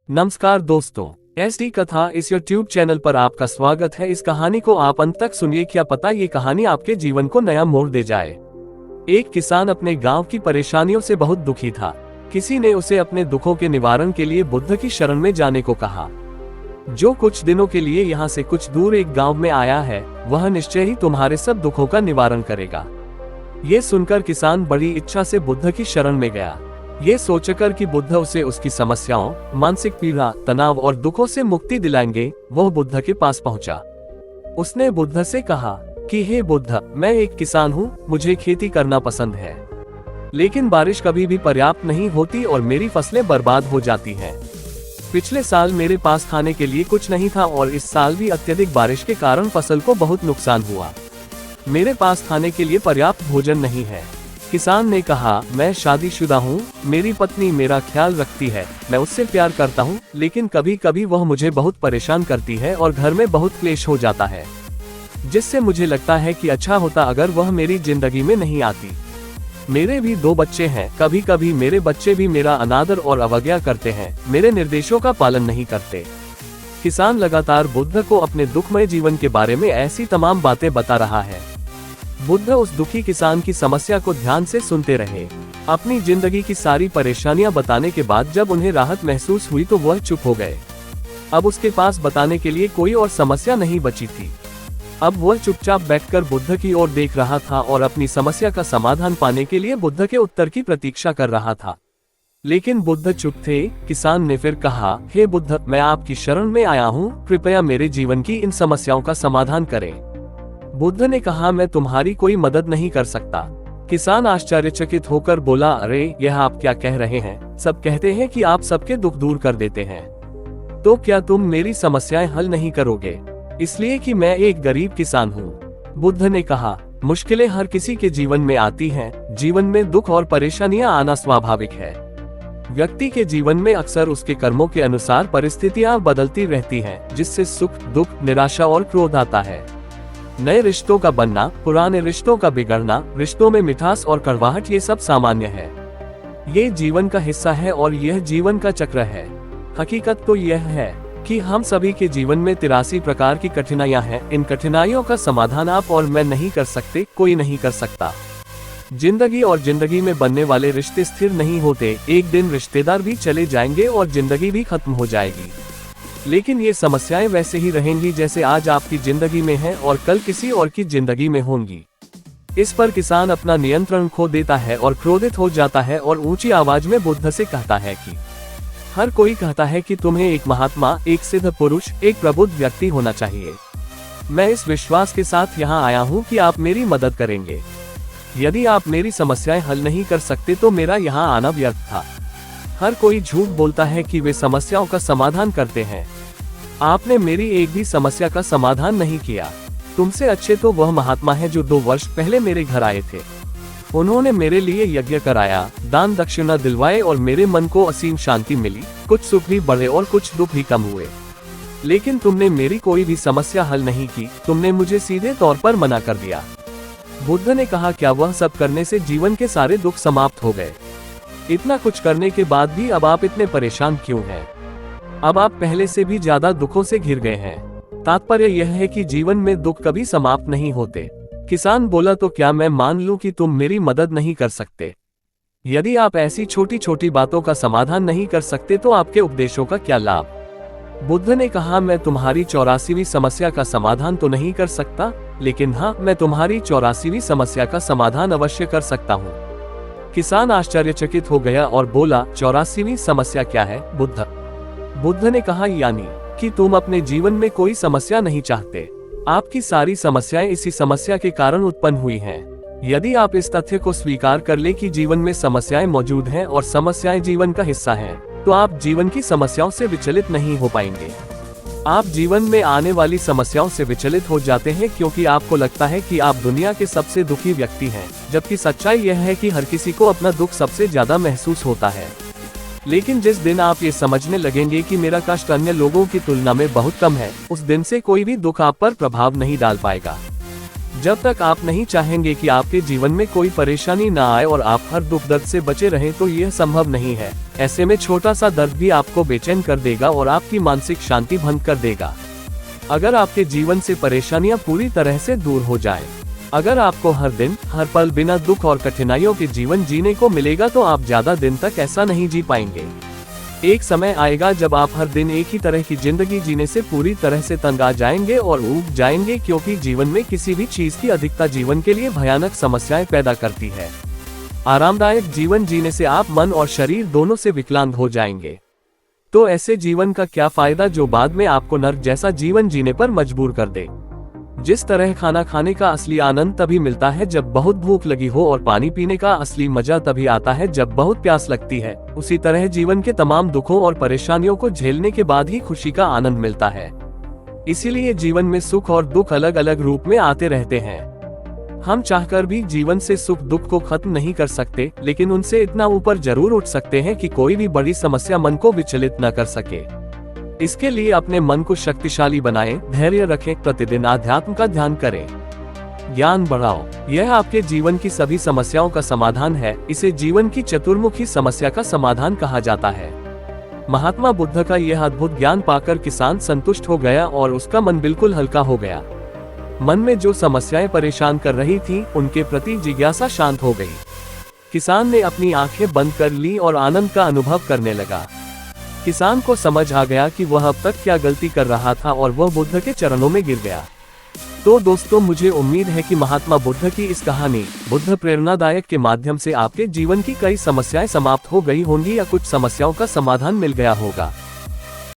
नमस्कार दोस्तों, एसडी कथा इस यूट्यूब चैनल पर आपका स्वागत है। इस कहानी को आप अंत तक सुनिए, क्या पता ये कहानी आपके जीवन को नया मोड़ दे जाए। एक किसान अपने गांव की परेशानियों से बहुत दुखी था। किसी ने उसे अपने दुखों के निवारण के लिए बुद्ध की शरण में जाने को कहा, जो कुछ दिनों के लिए यहाँ से कुछ दूर एक गाँव में आया है, वह निश्चय ही तुम्हारे सब दुखों का निवारण करेगा। ये सुनकर किसान बड़ी इच्छा से बुद्ध की शरण में गया, ये सोचकर कि बुद्ध उसे उसकी समस्याओं, मानसिक पीड़ा, तनाव और दुखों से मुक्ति दिलाएंगे। वह बुद्ध के पास पहुंचा। उसने बुद्ध से कहा कि हे बुद्ध, मैं एक किसान हूँ, मुझे खेती करना पसंद है, लेकिन बारिश कभी भी पर्याप्त नहीं होती और मेरी फसलें बर्बाद हो जाती हैं। पिछले साल मेरे पास खाने के लिए कुछ नहीं था और इस साल भी अत्यधिक बारिश के कारण फसल को बहुत नुकसान हुआ। मेरे पास खाने के लिए पर्याप्त भोजन नहीं है। किसान ने कहा, मैं शादीशुदा हूँ, मेरी पत्नी मेरा ख्याल रखती है, मैं उससे प्यार करता हूँ, लेकिन कभी कभी वह मुझे बहुत परेशान करती है और घर में बहुत क्लेश हो जाता है, जिससे मुझे लगता है कि अच्छा होता अगर वह मेरी जिंदगी में नहीं आती। मेरे भी 2 बच्चे हैं, कभी कभी मेरे बच्चे भी मेरा अनादर और अवज्ञा करते हैं, मेरे निर्देशों का पालन नहीं करते। किसान लगातार बुद्ध को अपने दुखमय जीवन के बारे में ऐसी तमाम बातें बता रहा है। बुद्ध उस दुखी किसान की समस्या को ध्यान से सुनते रहे। अपनी जिंदगी की सारी परेशानियां बताने के बाद जब उन्हें राहत महसूस हुई तो वह चुप हो गए। अब उसके पास बताने के लिए कोई और समस्या नहीं बची थी। अब वह चुपचाप बैठकर बुद्ध की ओर देख रहा था और अपनी समस्या का समाधान पाने के लिए बुद्ध के उत्तर की प्रतीक्षा कर रहा था। लेकिन बुद्ध चुप थे। किसान ने फिर कहा, हे बुद्ध, मैं आपकी शरण में आया हूँ, कृपया मेरे जीवन की इन समस्याओं का समाधान करें। बुद्ध ने कहा, मैं तुम्हारी कोई मदद नहीं कर सकता। किसान आश्चर्यचकित होकर बोला, अरे यह आप क्या कह रहे हैं? सब कहते हैं कि आप सबके दुख दूर कर देते हैं, तो क्या तुम मेरी समस्याएं हल नहीं करोगे? इसलिए कि मैं एक गरीब किसान हूँ। बुद्ध ने कहा, मुश्किलें हर किसी के जीवन में आती हैं, जीवन में दुख और परेशानियां आना स्वाभाविक है। व्यक्ति के जीवन में अक्सर उसके कर्मों के अनुसार परिस्थितियां बदलती रहती हैं, जिससे सुख, दुख, निराशा और क्रोध आता है। नए रिश्तों का बनना, पुराने रिश्तों का बिगड़ना, रिश्तों में मिठास और कड़वाहट, ये सब सामान्य है। ये जीवन का हिस्सा है और यह जीवन का चक्र है। हकीकत तो यह है कि हम सभी के जीवन में 83 प्रकार की कठिनाइयां हैं। इन कठिनाइयों का समाधान आप और मैं नहीं कर सकते, कोई नहीं कर सकता। जिंदगी और जिंदगी में बनने वाले रिश्ते स्थिर नहीं होते। एक दिन रिश्तेदार भी चले जाएंगे और जिंदगी भी खत्म हो जाएगी, लेकिन ये समस्याएं वैसे ही रहेंगी जैसे आज आपकी जिंदगी में हैं और कल किसी और की जिंदगी में होंगी। इस पर किसान अपना नियंत्रण खो देता है और क्रोधित हो जाता है और ऊंची आवाज में बुद्ध से कहता है कि हर कोई कहता है कि तुम्हें एक महात्मा, एक सिद्ध पुरुष, एक प्रबुद्ध व्यक्ति होना चाहिए। मैं इस विश्वास के साथ यहाँ आया हूँ कि आप मेरी मदद करेंगे। यदि आप मेरी समस्याएं हल नहीं कर सकते तो मेरा यहाँ आना व्यर्थ था। हर कोई झूठ बोलता है कि वे समस्याओं का समाधान करते हैं। आपने मेरी एक भी समस्या का समाधान नहीं किया। तुमसे अच्छे तो वह महात्मा है जो 2 वर्ष पहले मेरे घर आए थे। उन्होंने मेरे लिए यज्ञ कराया, दान दक्षिणा दिलवाए और मेरे मन को असीम शांति मिली। कुछ सुख भी बढ़े और कुछ दुख भी कम हुए, लेकिन तुमने मेरी कोई भी समस्या हल नहीं की। तुमने मुझे सीधे तौर पर मना कर दिया। बुद्ध ने कहा, क्या वह सब करने से जीवन के सारे दुख समाप्त हो गए? इतना कुछ करने के बाद भी अब आप इतने परेशान क्यों हैं? अब आप पहले से भी ज्यादा दुखों से घिर गए हैं। तात्पर्य यह है कि जीवन में दुख कभी समाप्त नहीं होते। किसान बोला, तो क्या मैं मान लूं कि तुम मेरी मदद नहीं कर सकते? यदि आप ऐसी छोटी छोटी बातों का समाधान नहीं कर सकते तो आपके उपदेशों का क्या लाभ? बुद्ध ने कहा, मैं तुम्हारी 84वीं समस्या का समाधान तो नहीं कर सकता, लेकिन हाँ, मैं तुम्हारी 84वीं समस्या का समाधान अवश्य कर सकता हूँ। किसान आश्चर्यचकित हो गया और बोला, 84वीं समस्या क्या है बुद्ध? बुद्ध ने कहा, यानी कि तुम अपने जीवन में कोई समस्या नहीं चाहते। आपकी सारी समस्याएं इसी समस्या के कारण उत्पन्न हुई हैं। यदि आप इस तथ्य को स्वीकार कर ले कि जीवन में समस्याएं मौजूद हैं और समस्याएं जीवन का हिस्सा हैं, तो आप जीवन की समस्याओं से विचलित नहीं हो पाएंगे। आप जीवन में आने वाली समस्याओं से विचलित हो जाते हैं क्योंकि आपको लगता है कि आप दुनिया के सबसे दुखी व्यक्ति हैं, जबकि सच्चाई यह है कि हर किसी को अपना दुख सबसे ज्यादा महसूस होता है। लेकिन जिस दिन आप ये समझने लगेंगे कि मेरा कष्ट अन्य लोगों की तुलना में बहुत कम है, उस दिन से कोई भी दुख आप पर प्रभाव नहीं डाल पाएगा। जब तक आप नहीं चाहेंगे कि आपके जीवन में कोई परेशानी ना आए और आप हर दुख दर्द से बचे रहें, तो यह संभव नहीं है। ऐसे में छोटा सा दर्द भी आपको बेचैन कर देगा और आपकी मानसिक शांति भंग कर देगा। अगर आपके जीवन से परेशानियां पूरी तरह से दूर हो जाएं, अगर आपको हर दिन हर पल बिना दुख और कठिनाइयों के जीवन जीने को मिलेगा, तो आप ज्यादा दिन तक ऐसा नहीं जी पाएंगे। एक समय आएगा जब आप हर दिन एक ही तरह की जिंदगी जीने से पूरी तरह से तंग आ जाएंगे और ऊब जाएंगे, क्योंकि जीवन में किसी भी चीज की अधिकता जीवन के लिए भयानक समस्याएं पैदा करती है। आरामदायक जीवन जीने से आप मन और शरीर दोनों से विकलांग हो जाएंगे। तो ऐसे जीवन का क्या फायदा जो बाद में आपको नर्क जैसा जीवन जीने पर मजबूर कर दे। जिस तरह खाना खाने का असली आनंद तभी मिलता है जब बहुत भूख लगी हो, और पानी पीने का असली मजा तभी आता है जब बहुत प्यास लगती है, उसी तरह जीवन के तमाम दुखों और परेशानियों को झेलने के बाद ही खुशी का आनंद मिलता है। इसीलिए जीवन में सुख और दुख अलग अलग रूप में आते रहते हैं। हम चाहकर भी जीवन से सुख दुख को खत्म नहीं कर सकते, लेकिन उनसे इतना ऊपर जरूर उठ सकते हैं कि कोई भी बड़ी समस्या मन को विचलित न कर सके। इसके लिए अपने मन को शक्तिशाली बनाएं, धैर्य रखें, प्रतिदिन आध्यात्म का ध्यान करें, ज्ञान बढ़ाओ। यह आपके जीवन की सभी समस्याओं का समाधान है। इसे जीवन की चतुर्मुखी समस्या का समाधान कहा जाता है। महात्मा बुद्ध का यह अद्भुत ज्ञान पाकर किसान संतुष्ट हो गया और उसका मन बिल्कुल हल्का हो गया। मन में जो समस्याएं परेशान कर रही थी, उनके प्रति जिज्ञासा शांत हो गई। किसान ने अपनी आंखें बंद कर ली और आनंद का अनुभव करने लगा। किसान को समझ आ गया कि वह अब तक क्या गलती कर रहा था और वह बुद्ध के चरणों में गिर गया। तो दोस्तों, मुझे उम्मीद है कि महात्मा बुद्ध की इस कहानी बुद्ध प्रेरणादायक के माध्यम से आपके जीवन की कई समस्याएं समाप्त हो गई होंगी या कुछ समस्याओं का समाधान मिल गया होगा।